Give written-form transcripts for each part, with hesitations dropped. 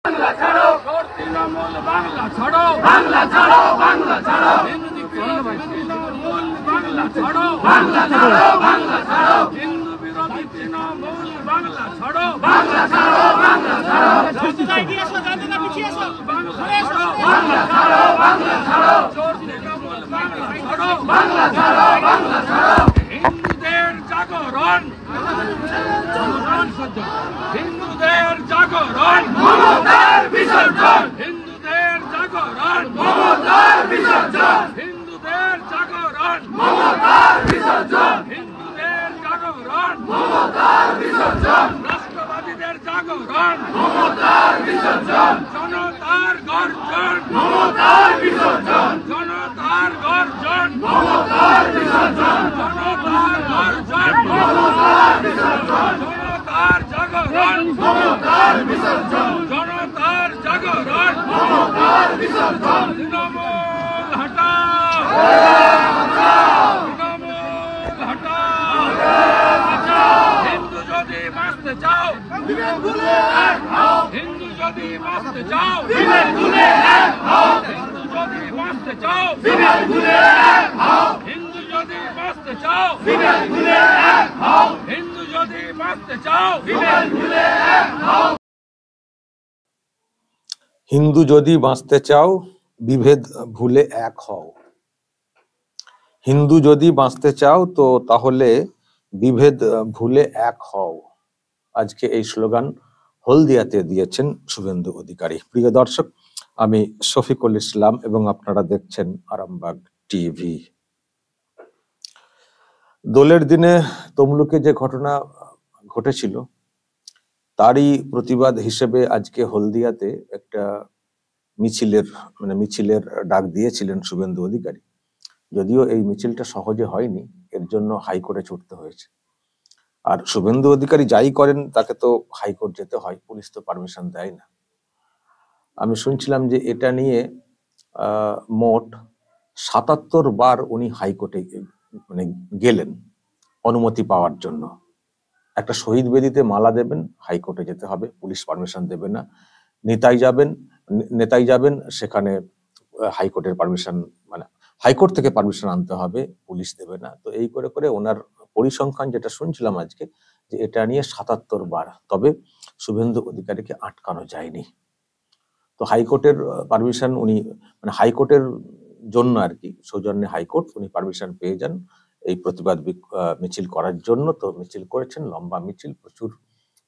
বাংলা ছাড়ো, তৃণমূল বাংলা ছাড়ো, বাংলা ছাড়ো, বাংলা ছাড়ো, তৃণমূল বাংলা ছাড়ো, বাংলা ছাড়ো, বাংলা ছাড়ো, হিন্দু বিরোধী তৃণমূল বাংলা ছাড়ো, বাংলা ছাড়ো, বাংলা ছাড়ো, বাংলা ছাড়ো, বাংলা ছাড়ো, তৃণমূল বাংলা ছাড়ো, বাংলা ছাড়ো, বাংলা ছাড়ো, হিন্দুদের জাগরণ, হিন্দুদের জাগরণ, মমতার বিসর্জন, হিন্দুদের জাগরণ, মমতার বিসর্জন, হিন্দুদের জাগরণ, মমতার বিসর্জন, হিন্দুদের জাগরণ, মমতার বিসর্জন, রাষ্ট্রবাদীদের জাগরণ, মমতার বিসর্জন, জনতার গর্জন, মমতার বিসর্জন, জনতার গর্জন, মমতার বিসর্জন, জনতার গর্জন, মমতার বিসর্জন, জনতার জাগরণ, মমতার বিসর্জন, জনতার জাগরণ, মমতার বিসর্জন, তৃণমূল হটাও, তৃণমূল হটাও, হিন্দু যদি বাঁচতে চাও, হিন্দু যদি বাঁচতে চাও, হিন্দু যদি বাঁচতে চাও, হিন্দু যদি বাঁচতে চাও, হিন্দু যদি বাঁচতে চাও, হিন্দু যদি বাঁচতে চাও বিভেদ ভুলে এক হও। হিন্দু যদি বাঁচতে চাও তো তাহলে বিভেদ ভুলে এক হও। আজকে এই স্লোগান হলদিয়াতে দিয়েছেন শুভেন্দু অধিকারী। প্রিয় দর্শক, আমি শফিকুল ইসলাম এবং আপনারা দেখছেন আরামবাগ টিভি। দোলের দিনে তমলুকে যে ঘটনা ঘটেছিল তারই প্রতিবাদ হিসেবে আজকে হলদিয়াতে একটা মিছিলের ডাক দিয়েছিলেন শুভেন্দু অধিকারী। যদিও এই মিছিলটা সহজে হয়নি, এর জন্য হাইকোর্টে ছুটতে হয়েছে। আর শুভেন্দু অধিকারী যাই করেন তাকে তো হাইকোর্ট যেতে হয়, পুলিশ তো পারমিশন দেয় না। আমি শুনছিলাম যে এটা নিয়ে মোট ৭৭ বার উনি হাইকোর্টে গেলেন অনুমতি পাওয়ার জন্য। একটা শহীদ বেদিতে মালা দেবেন, হাইকোর্টে যেতে হবে, পুলিশ পারমিশন দেবে না। নেতাই যাবেন, সেখানে হাইকোর্টের পারমিশন, হাইকোর্ট থেকে পারমিশন আনতে হবে, পুলিশ দেবে না। তো এই করে করে ওনার পরিসংখ্যান যেটা শুনছিলাম আজকে, যে এটা নিয়ে ৭৭ বার। তবে শুভেন্দু অধিকারীকে আটকানো যায়নি। তো হাইকোর্টের পারমিশন উনি, হাইকোর্টের জন্য আর কি, সৌজন্যে হাইকোর্ট, উনি পারমিশন পেয়ে যান এই প্রতিবাদ মিছিল করার জন্য। তো মিছিল করেছেন, লম্বা মিছিল, প্রচুর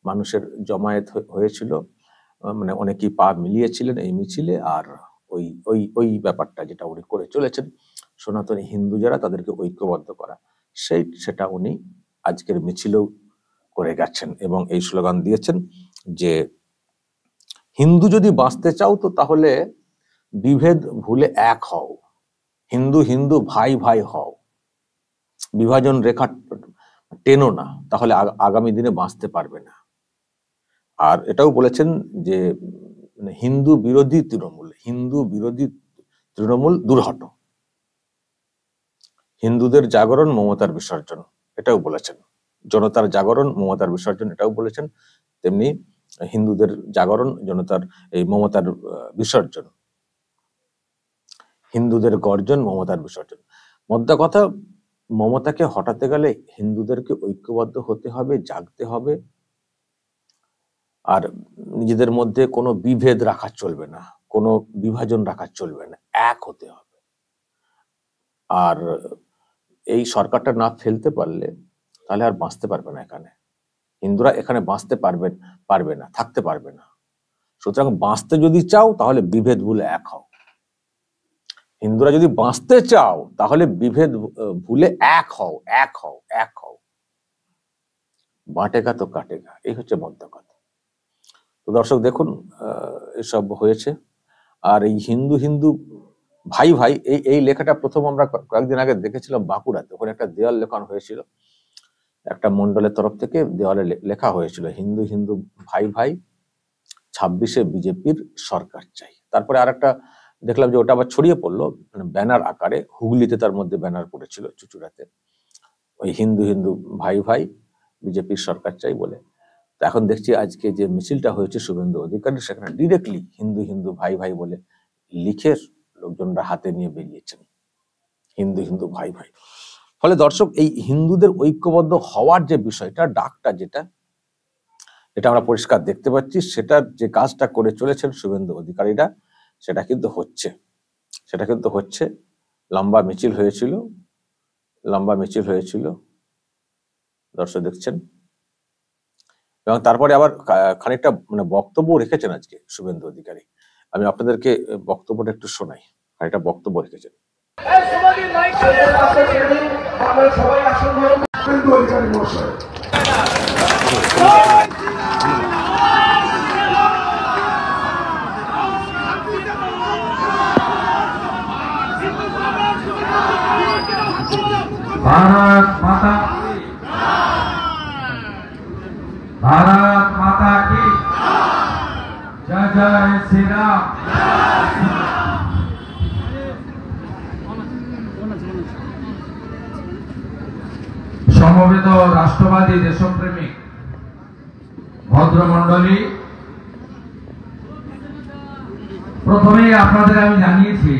মানুষের জমায়েত হয়েছিল, অনেকেই পা মিলিয়েছিলেন এই মিছিলে। আর ওই ব্যাপারটা যেটা উনি করে চলেছেন, সনাতনী হিন্দু যারা তাদেরকে ঐক্যবদ্ধ করা, সেটা উনি আজকের মিছিলেও করে গেছেন এবং এই স্লোগান দিয়েছেন যে হিন্দু যদি বাঁচতে চাও তো তাহলে বিভেদ ভুলে এক হও, হিন্দু হিন্দু ভাই ভাই হও, বিভাজন রেখা টেনো না, তাহলে আগামী দিনে বাঁচতে পারবে না। আর এটাও বলেছেন যে হিন্দু বিরোধী তৃণমূল দূর হটো, হিন্দুদের জাগরণ মমতার বিসর্জন, এটাও বলেছেন। জনতার জাগরণ মমতার বিসর্জন, এটাও বলেছেন। তেমনি হিন্দুদের জাগরণ, জনতার এই মমতার বিসর্জন, হিন্দুদের গর্জন মমতার বিসর্জন। মোদ্দা কথা, মমতাকে হটাতে গেলে হিন্দুদেরকে ঐক্যবদ্ধ হতে হবে, জাগতে হবে। আর নিজেদের মধ্যে কোনো বিভেদ রাখা চলবে না, কোনো বিভাজন রাখা চলবে না, এক হতে হবে। আর এই সরকারটা না ফেলতে পারলে তাহলে আর বাঁচতে পারবে না এখানে, হিন্দুরা এখানে বাঁচতে পারবে না, থাকতে পারবে না। সুতরাং বাঁচতে যদি চাও তাহলে বিভেদ ভুলে এক হও। হিন্দুরা যদি বাঁচতে চাও তাহলে বিভেদ ভুলে এক হও, এক হও, এক হও। বাঁটেগা তো কাটেগা, এই হচ্ছে মোদ্দা কথা। তো দর্শক দেখুন, এসব হয়েছে। আর এই হিন্দু হিন্দু ভাই ভাই, এই লেখাটা প্রথম আমরা কয়েকদিন আগে দেখেছিলাম বাঁকুড়াতে। ওখানে একটা দেওয়াল লেখানো হয়েছিল, একটা মন্ডলের তরফ থেকে দেওয়ালে লেখা হয়েছিল হিন্দু হিন্দু ভাই ভাই, 26-এ বিজেপির সরকার চাই। তারপরে আর একটা দেখলাম যে ওটা আবার ছড়িয়ে পড়লো, ব্যানার আকারে, হুগলিতে তার মধ্যে ব্যানার পড়েছিল, চুচুড়াতে, ওই হিন্দু হিন্দু ভাই ভাই বিজেপির সরকার চাই বলে। তো এখন দেখছি আজকে যে মিছিলটা হয়েছে শুভেন্দু অধিকারী, সেখানে ডিরেক্টলি হিন্দু হিন্দু ভাই ভাই বলে লিখে লোকজনরা হাতে নিয়ে বেরিয়েছেন, হিন্দু হিন্দু ভাই ভাই। ফলে দর্শক, এই হিন্দুদের ঐক্যবদ্ধ হওয়ার যে বিষয়টা, ডাকটা যেটা আমরা পরিষ্কার দেখতে পাচ্ছি, সেটার যে কাজটা করে চলেছেন শুভেন্দু অধিকারীরা, সেটা কিন্তু হচ্ছে। লম্বা মিছিল হয়েছিল, দর্শক দেখছেন, এবং তারপরে আবার খানিকটা মানে বক্তব্য রেখেছেন আজকে শুভেন্দু অধিকারী। আমি আপনাদেরকে বক্তব্যটা একটু শোনাই। খানিকটা বক্তব্য রেখেছেন। भारत माता की जय जय श्री राम। সমবেত রাষ্ট্রবাদী দেশপ্রেমিক ভদ্রমণ্ডলী, প্রথমেই আপনাদের আমি জানিয়েছি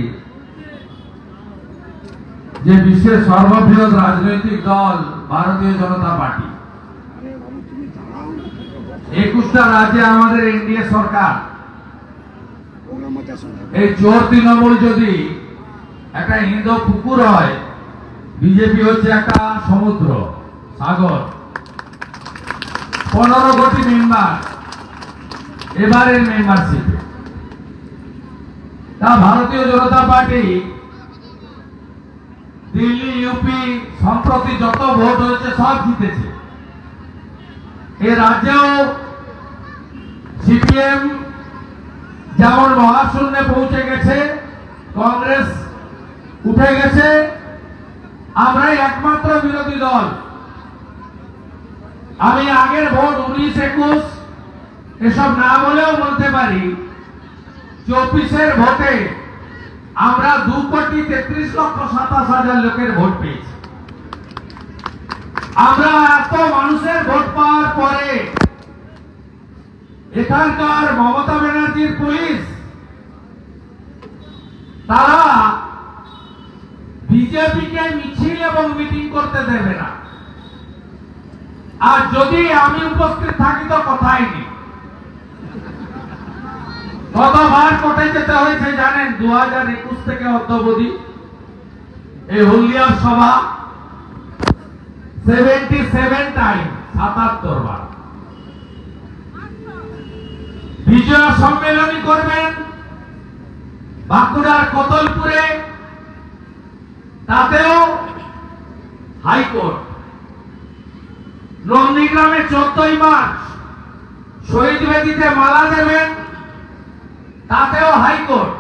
যে বিশ্বের সর্ববৃহৎ রাজনৈতিক দল ভারতীয় জনতা পার্টি, 21টা রাজ্যে আমাদের এনডিএ সরকার। এই চোর তৃণমূল যদি একটা হিন্দু পুকুর হয়, বিজেপি হচ্ছে একটা সমুদ্র সাগর। 15 কোটি মেম্বার এবারের মেম্বারশিপে। তা ভারতীয় জনতা পার্টি দিল্লি, ইউপি সম্প্রতি যত ভোট হয়েছে সব জিতেছে। এ রাজ্যেও সিপিএম যেমন মহাশূন্যে পৌঁছে গেছে, কংগ্রেস উঠে গেছে, আমরাই একমাত্র বিরোধী দল। আমি আগের ভোট 19, 21 এসব না বলেও বলতে পারি, 24-এর ভোটে আমরা 2,33,27,000 লোকের ভোট পেয়েছি। আমরা এত মানুষের ভোট পাওয়ার পরে এখানকার মমতা ব্যানার্জির পুলিশ, তারা বিজেপিকে মিছিল এবং মিটিং করতে দেবে না। আর যদি আমি উপস্থিত থাকি তো কথাই নেই। কতবার কোর্টে যেতে হয়েছে জানেন? 2021 থেকে অদ্যাবধি এই হলদিয়ার সভা 77 টাইম, 77 বার। বিজয় সম্মেলনী করবেন বাঁকুড়ার কোতলপুরে, তাতেও হাইকোর্ট। নন্দীগ্রামে 14ই মার্চ শহীদ বেদিতে মালা দেবেন, তাতেও হাইকোর্ট।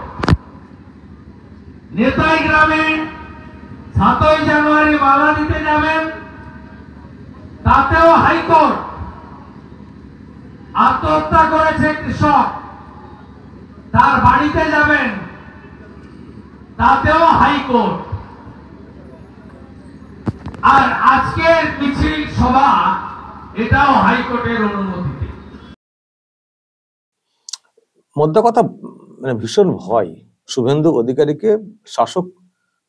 নেতাই গ্রামে 7ই জানুয়ারি মালা দিতে যাবেন, তাতেও হাইকোর্ট। আত্মহত্যা করেছে কৃষক, তার বাড়িতে যাবেন, তাতেও হাইকোর্ট। আর আজকের মিছিল সভা, এটাও হাইকোর্টের অনুমতিতে। মধ্য কথা মানে ভীষণ ভয়, শুভেন্দু অধিকারীকে শাসক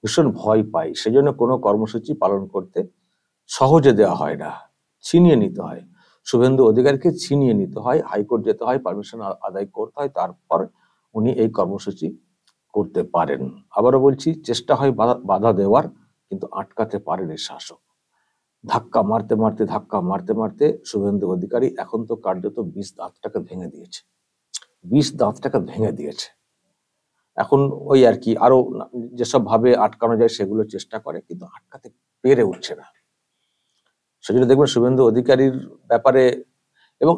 ভীষণ ভয় পায়, সেজন্য কোনো কর্মসূচি পালন করতে সহজে দেওয়া হয় না, ছিনিয়ে নিতে হয়। শুভেন্দু অধিকারীকে ছিনিয়ে নিতে হয়, হাইকোর্ট যেতে হয়, পারমিশন আদায় করতে হয়, তারপর উনি এই কর্মসূচি করতে পারেন। আবারও বলছি, চেষ্টা হয় বাধা দেওয়ার, কিন্তু আটকাতে পারেন এই শাসক। ধাক্কা মারতে মারতে শুভেন্দু অধিকারী এখন তো কার্যত 20 দাঁতটাকে ভেঙে দিয়েছে। 20 দাঁতটাকে ভেঙে দিয়েছে। এখন ওই আর কি, আরো যেসব ভাবে আটকানো যায় সেগুলো চেষ্টা করে, কিন্তু আটকাতে পেরে উঠছে না। সেজন্য দেখবেন শুভেন্দু অধিকারীর ব্যাপারে, এবং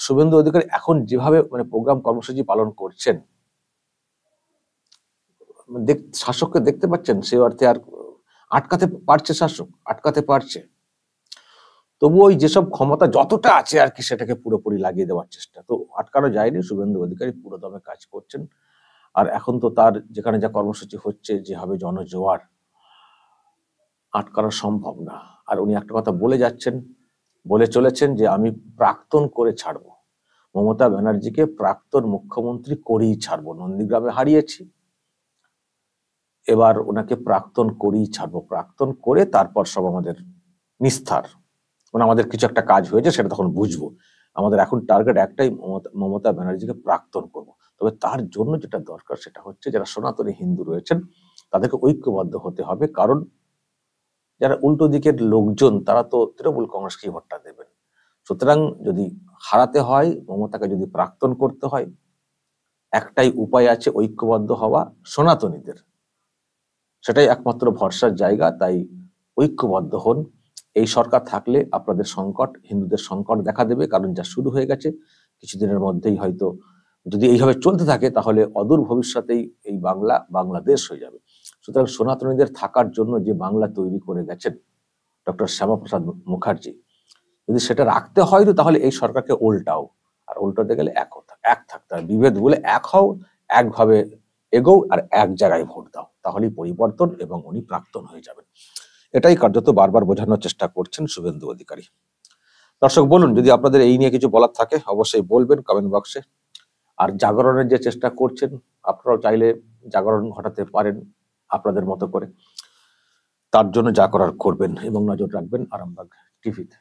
শুভেন্দু অধিকারী এখন যেভাবে মানে প্রোগ্রাম কর্মসূচি পালন করছেন, শাসককে দেখতে পাচ্ছেন, সে অর্থে আর আটকাতে পারছে, শাসক আটকাতে পারছে। তবু ওই যেসব ক্ষমতা যতটা আছে আর কি, সেটাকে পুরোপুরি লাগিয়ে দেওয়ার চেষ্টা। তো আটকানো যায়নি, শুভেন্দু অধিকারী পুরো দমে কাজ করছেন। আর এখন তো তার যেখানে যা কর্মসূচি হচ্ছে, যেভাবে জনজোয়ার, আটকানো সম্ভব না। আর উনি একটা কথা বলে যাচ্ছেন বলে চলেছেন যে আমি প্রাক্তন করে ছাড়বো, মমতা ব্যানার্জিকে প্রাক্তন মুখ্যমন্ত্রী করেই ছাড়বো। নন্দীগ্রামে হারিয়েছি, এবার ওনাকে প্রাক্তন করেই ছাড়বো, প্রাক্তন করে তারপর সব আমাদের নিস্তার, মানে আমাদের কিছু একটা কাজ হয়েছে সেটা তখন বুঝবো। আমাদের এখন টার্গেট একটাই, মমতা ব্যানার্জিকে প্রাক্তন করব। তবে তার জন্য যেটা দরকার সেটা হচ্ছে যারা সনাতনী হিন্দু রয়েছেন তাদেরকে ঐক্যবদ্ধ হতে হবে, কারণ যারা উল্টো দিকের লোকজন তারা তো তৃণমূল কংগ্রেসকে ভোটটা দেবেন। সুতরাং যদি হারাতে হয়, মমতাকে যদি প্রাক্তন করতে হয়, একটাই উপায় আছে, ঐক্যবদ্ধ হওয়া সনাতনীদের, সেটাই একমাত্র ভরসার জায়গা। তাই ঐক্যবদ্ধ হন। এই সরকার থাকলে আপনাদের সংকট, হিন্দুদের সংকট দেখা দেবে, কারণ যা শুরু হয়ে গেছে কিছুদিনের মধ্যেই হয়তো যদি এইভাবে চলতে থাকে তাহলে অদূর ভবিষ্যতেই এই বাংলাদেশ হয়ে যাবে। সুতরাং সনাতনীদের থাকার জন্য যে বাংলা তৈরি করে গেছেন ডক্টর শ্যামাপ্রসাদ মুখার্জি, যদি সেটা রাখতে হয় তো তাহলে এই সরকারকে উল্টাও, আর উল্টাতে গেলে এক থাকতে হয়, বিভেদ বলে এক হও, একভাবে এগোও আর এক জায়গায় ভোট দাও, তাহলেই পরিবর্তন এবং উনি প্রাক্তন হয়ে যাবেন। এটাই কার্যত বারবার বোঝানোর চেষ্টা করছেন শুভেন্দু অধিকারী। দর্শক বলুন, যদি আপনাদের এই নিয়ে কিছু বলার থাকে অবশ্যই বলবেন কমেন্ট বক্সে। আর জাগরণের যে চেষ্টা করছেন, আপনারাও চাইলে জাগরণ ঘটাতে পারেন আপনাদের মতো করে, তার জন্য যা করার করবেন এবং নজর রাখবেন আরামবাগ টিভিতে।